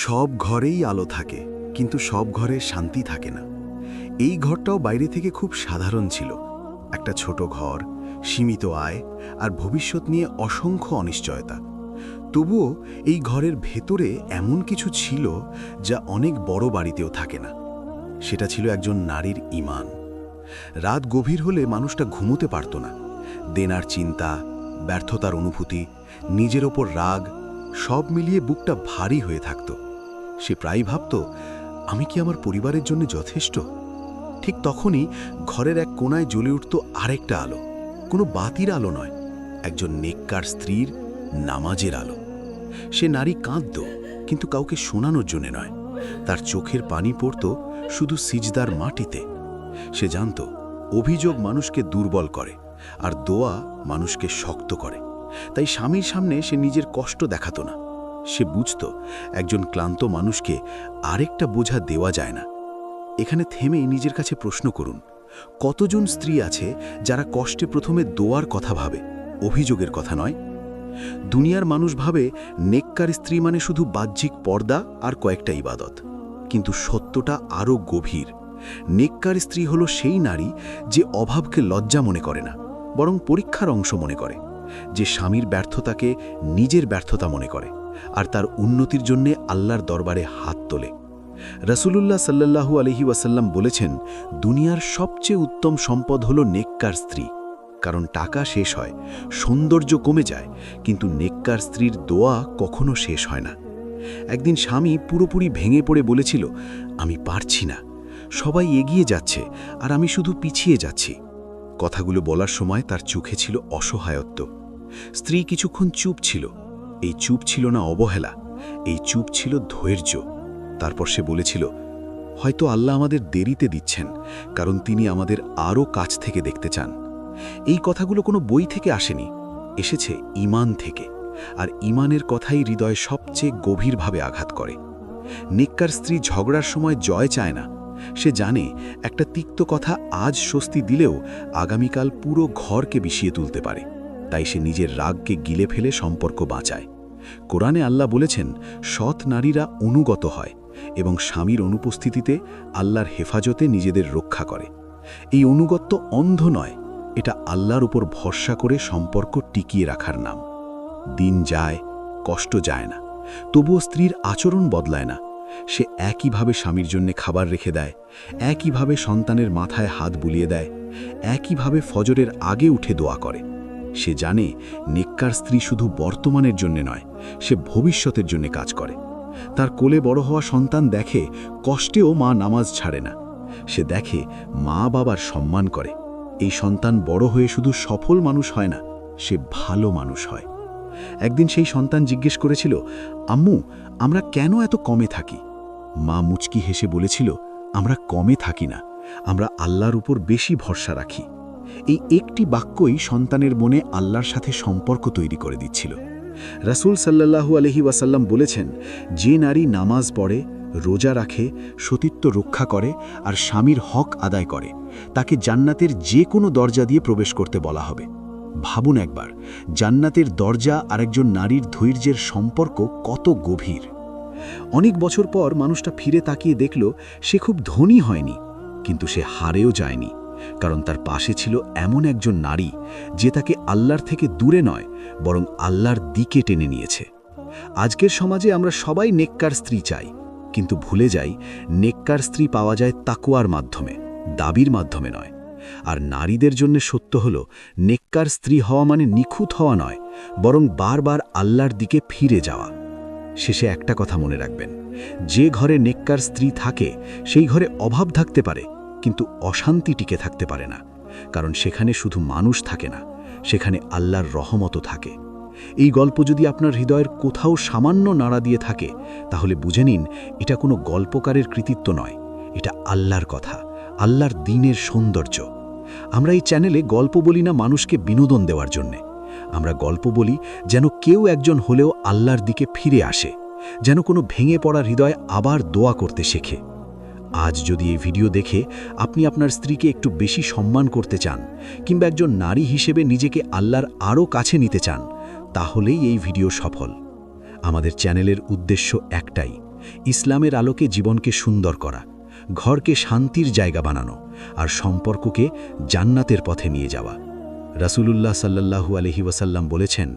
সব ঘরেই আলো থাকে, কিন্তু সব ঘরে শান্তি থাকে না। এই ঘরটাও বাইরে থেকে খুব সাধারণ ছিল। একটা ছোট ঘর, সীমিত আয় আর ভবিষ্যৎ নিয়ে অসংখ্য অনিশ্চয়তা। তবুও এই ঘরের ভেতরে এমন কিছু ছিল যা অনেক বড় বাড়িতেও থাকে না। সেটা ছিল একজন নারীর ঈমান। রাত গভীর হলে মানুষটা ঘুমোতে পারত না। দেনার চিন্তা, ব্যর্থতার অনুভূতি, নিজের ওপর রাগ, সব মিলিয়ে বুকটা ভারী হয়ে থাকত। সে প্রায় ভাবত, আমি কি আমার পরিবারের জন্য যথেষ্ট? ঠিক তখনই ঘরের এক কোণায় জ্বলে উঠত আরেকটা আলো। কোনো বাতির আলো নয়, একজন নেককার স্ত্রীর নামাজের আলো। সে নারী কাঁদত, কিন্তু কাউকে শোনানোর জন্য নয়। তার চোখের পানি পড়ত শুধু সিজদার মাটিতে। সে জানত, অভিযোগ মানুষকে দুর্বল করে, আর দোয়া মানুষকে শক্ত করে। তাই স্বামীর সামনে সে নিজের কষ্ট দেখাত না। সে বুঝত, একজন ক্লান্ত মানুষকে আরেকটা বোঝা দেওয়া যায় না। এখানে থেমে নিজের কাছে প্রশ্ন করুন, কতজন স্ত্রী আছে যারা কষ্টে প্রথমে দোয়ার কথা ভাবে, অভিযোগের কথা নয়? দুনিয়ার মানুষ ভাবে নেককার স্ত্রী মানে শুধু বাহ্যিক পর্দা আর কয়েকটা ইবাদত। কিন্তু সত্যটা আরও গভীর। নেককার স্ত্রী হলো সেই নারী যে অভাবকে লজ্জা মনে করে না, বরং পরীক্ষার অংশ মনে করে, যে স্বামীর ব্যর্থতাকে নিজের ব্যর্থতা মনে করে আর তার উন্নতির জন্যে আল্লাহর দরবারে হাত তোলে। রাসূলুল্লাহ সাল্লাল্লাহু আলাইহি ওয়াসাল্লাম বলেছেন, দুনিয়ার সবচেয়ে উত্তম সম্পদ হলো নেককার স্ত্রী। কারণ টাকা শেষ হয়, সৌন্দর্য কমে যায়, কিন্তু নেককার স্ত্রীর দোয়া কখনো শেষ হয় না। একদিন স্বামী পুরোপুরি ভেঙে পড়ে বলেছিল, আমি পারছি না, সবাই এগিয়ে যাচ্ছে আর আমি শুধু পিছিয়ে যাচ্ছি। কথাগুলো বলার সময় তার চোখে ছিল অসহায়ত্ব। স্ত্রী কিছুক্ষণ চুপ ছিল। এই চুপ ছিল না অবহেলা, এই চুপ ছিল ধৈর্য। তারপর সে বলেছিল, হয়তো আল্লাহ আমাদের দেরিতে দিচ্ছেন, কারণ তিনি আমাদের আরও কাছ থেকে দেখতে চান। এই কথাগুলো কোনো বই থেকে আসেনি, এসেছে ঈমান থেকে। আর ঈমানের কথাই হৃদয়ে সবচেয়ে গভীরভাবে আঘাত করে। নেককার স্ত্রী ঝগড়ার সময় জয় চায় না। সে জানে, একটা তিক্ত কথা আজ স্বস্তি দিলেও আগামীকাল পুরো ঘরকে বিষিয়ে তুলতে পারে। তাই সে নিজের রাগকে গিলে ফেলে সম্পর্ক বাঁচায়। কোরআনে আল্লাহ বলেছেন, সৎ নারীরা অনুগত হয় এবং স্বামীর অনুপস্থিতিতে আল্লাহর হেফাজতে নিজেদের রক্ষা করে। এই অনুগত্য অন্ধ নয়, এটা আল্লাহর উপর ভরসা করে সম্পর্ক টিকিয়ে রাখার নাম। দিন যায়, কষ্ট যায় না, তবুও স্ত্রীর আচরণ বদলায় না। সে একইভাবে স্বামীর জন্য খাবার রেখে দেয়, একইভাবে সন্তানের মাথায় হাত বুলিয়ে দেয়, একইভাবে ফজরের আগে উঠে দোয়া করে। সে জানে, নেককার স্ত্রী শুধু বর্তমানের জন্য নয়, সে ভবিষ্যতের জন্য কাজ করে। তার কোলে বড় হওয়া সন্তান দেখে, কষ্টেও মা নামাজ ছাড়ে না। সে দেখে মা বাবার সম্মান করে। এই সন্তান বড় হয়ে শুধু সফল মানুষ হয় না, সে ভালো মানুষ হয়। একদিন সেই সন্তান জিজ্ঞেস করেছিল, আম্মু, আমরা কেন এত কমে থাকি? মা মুচকি হেসে বলেছিল, আমরা কমে থাকি না, আমরা আল্লাহর উপর বেশি ভরসা রাখি। এই একটি বাক্যই সন্তানের মনে আল্লাহর সাথে সম্পর্ক তৈরি করে দিচ্ছিল। রাসূল সাল্লাল্লাহু আলাইহি ওয়াসাল্লাম বলেছেন, যে নারী নামাজ পড়ে, রোজা রাখে, সতীত্ব রক্ষা করে আর স্বামীর হক আদায় করে, তাকে জান্নাতের যে কোনো দরজা দিয়ে প্রবেশ করতে বলা হবে। ভাবুন একবার, জান্নাতের দরজা আর একজন নারীর ধৈর্যের সম্পর্ক কত গভীর। অনেক বছর পর মানুষটা ফিরে তাকিয়ে দেখল, সে খুব ধনী হয়নি, কিন্তু সে হারেও যায়নি। কারণ তার পাশে ছিল এমন একজন নারী, যে তাকে আল্লাহর থেকে দূরে নয়, বরং আল্লাহর দিকে টেনে নিয়েছে। আজকের সমাজে আমরা সবাই নেককার স্ত্রী চাই, কিন্তু ভুলে যাই, নেককার স্ত্রী পাওয়া যায় তাকওয়ার মাধ্যমে, দাবির মাধ্যমে নয়। আর নারীদের জন্য সত্য হলো, নেককার স্ত্রী হওয়া মানে নিখুঁত হওয়া নয়, বরং বারবার আল্লাহর দিকে ফিরে যাওয়া। শেষে একটা কথা মনে রাখবেন, যে ঘরে নেককার স্ত্রী থাকে, সেই ঘরে অভাব থাকতে পারে, কিন্তু অশান্তি টিকে থাকতে পারে না। কারণ সেখানে শুধু মানুষ থাকে না, সেখানে আল্লাহর রহমতও থাকে। এই গল্প যদি আপনার হৃদয়ের কোথাও সামান্য নাড়া দিয়ে থাকে, তাহলে বুঝে নিন, এটা কোনো গল্পকারের কৃতিত্ব নয়, এটা আল্লাহর কথা, আল্লাহর দ্বীনের সৌন্দর্য। আমরা এই চ্যানেলে গল্প বলি না মানুষকে বিনোদন দেওয়ার জন্যে। আমরা গল্প বলি যেন কেউ একজন হলেও আল্লাহর দিকে ফিরে আসে, যেন কোনো ভেঙে পড়া হৃদয় আবার দোয়া করতে শেখে। আজ যদি এই ভিডিও দেখে আপনি আপনার স্ত্রীকে একটু বেশি সম্মান করতে চান, কিংবা একজন নারী হিসেবে নিজেকে আল্লাহর আরও কাছে নিতে চান, তাহলেই এই ভিডিও সফল। আমাদের চ্যানেলের উদ্দেশ্য একটাই, ইসলামের আলোকে জীবনকে সুন্দর করা, ঘরকে শান্তির জায়গা বানানো আর সম্পর্ককে জান্নাতের পথে নিয়ে যাওয়া। রাসূলুল্লাহ সাল্লাল্লাহু আলাইহি ওয়াসাল্লাম বলেছেন,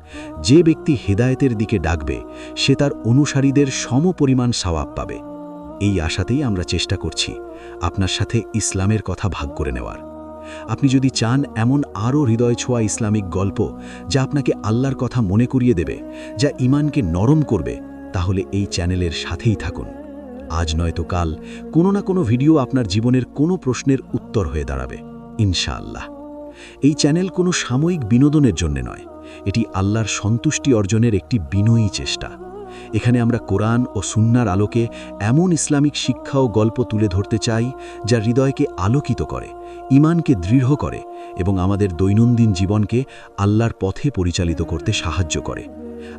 যে ব্যক্তি হেদায়েতের দিকে ডাকবে সে তার অনুসারীদের সমপরিমাণ সওয়াব পাবে। এই আশাতেই আমরা চেষ্টা করছি আপনার সাথে ইসলামের কথা ভাগ করে নেওয়ার। আপনি যদি চান এমন আরও হৃদয় ছোঁয়া ইসলামিক গল্প যা আপনাকে আল্লাহর কথা মনে করিয়ে দেবে, যা ঈমানকে নরম করবে, তাহলে এই চ্যানেলের সাথেই থাকুন। আজ নয়তো কাল কোনো না কোনো ভিডিও আপনার জীবনের কোনো প্রশ্নের উত্তর হয়ে দাঁড়াবে, ইনশাআল্লাহ। এই চ্যানেল কোনো সাময়িক বিনোদনের জন্য নয়, এটি আল্লাহর সন্তুষ্টি অর্জনের একটি বিনয়ী চেষ্টা। এখানে আমরা কোরআন ও সুন্নাহর আলোকে এমন ইসলামিক শিক্ষা ও গল্প তুলে ধরতে চাই যা হৃদয়কে আলোকিত করে, ঈমানকে দৃঢ় করে এবং আমাদের দৈনন্দিন জীবনকে আল্লাহর পথে পরিচালিত করতে সাহায্য করে।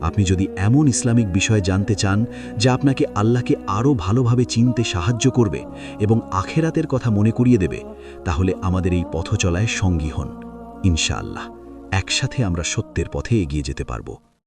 আপনি যদি এমন ইসলামিক বিষয় জানতে চান যা আপনাকে আল্লাহকে আরও ভালোভাবে চিনতে সাহায্য করবে এবং আখেরাতের কথা মনে করিয়ে দেবে, তাহলে আমাদের এই পথচলায় সঙ্গী হন। ইনশাআল্লাহ একসাথে আমরা সত্যের পথে এগিয়ে যেতে পারব।